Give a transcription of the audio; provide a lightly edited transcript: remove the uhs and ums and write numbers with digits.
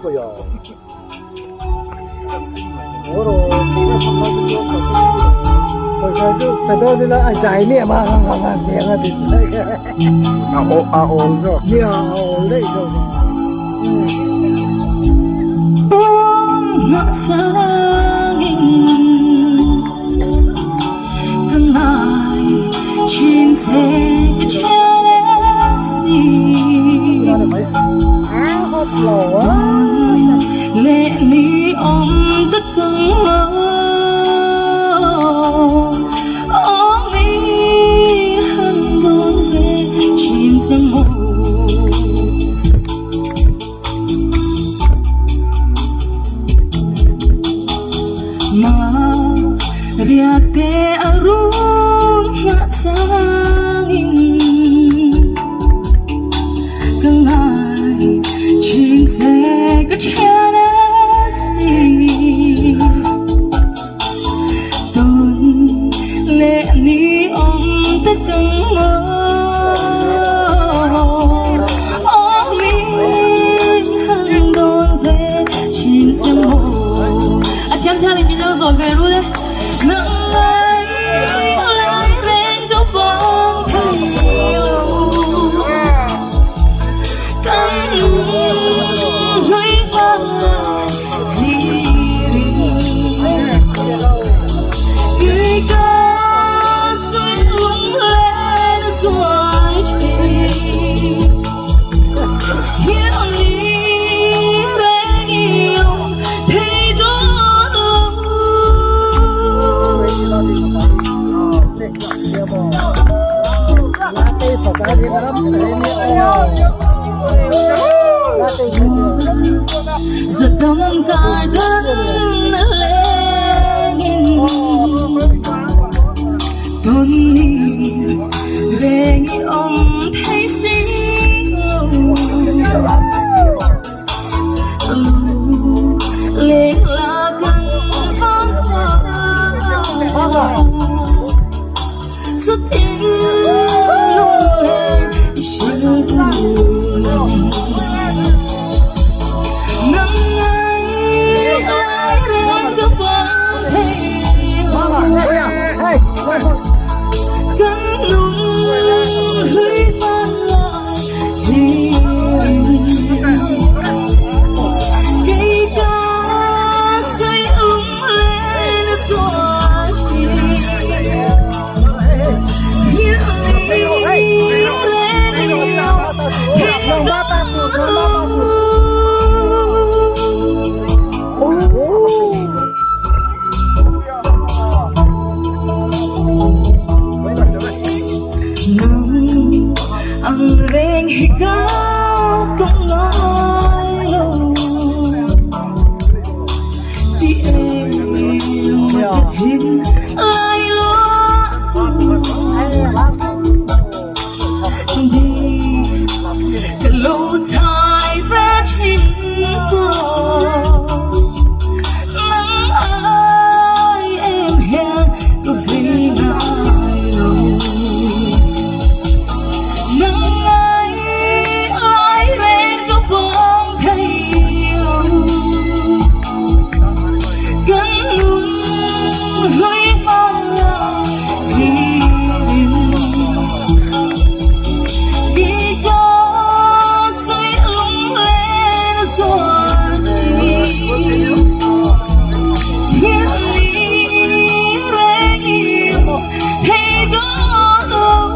거야. Oro, cái là dài nè mà ngang miệng là thì ổn rồi nhiều đấy rồi ngã sáng từng ngày trên xe cái hot lẩu á lệ ni ông tất cứng mơ Riate arum ngak sangin Kengai cinta kecanasti Tun lệ ni om tekeng mo Om min hằng đồn về cinta mo Thiam thiam thì mình đang rồi về luôn đấy nắng ấy lại lên có bóng thầy cánh hơi vang thì người ca suy lung lên xoan trì hiên lý rẽ yêu thì giật tâm cả đất lên tôn ni về nghĩ ông thấy xinh lên là cần vắng xuất hiện lung lên chưa nắng ấy ai đến có bóng thầy cánh nung hơi vang lại thì cây ca xoay lên xóa chi ang reng higaw kong ngayon di em magkathin ay loto di cái lâu thái phát hình qua nắng ai em hẹn có vì ngại lòng nắng ấy ai đến có bóng thầy cánh nung hơi vang lại khi có suy lung lên xóa chi hiên lý rẽ yêu thấy đó đâu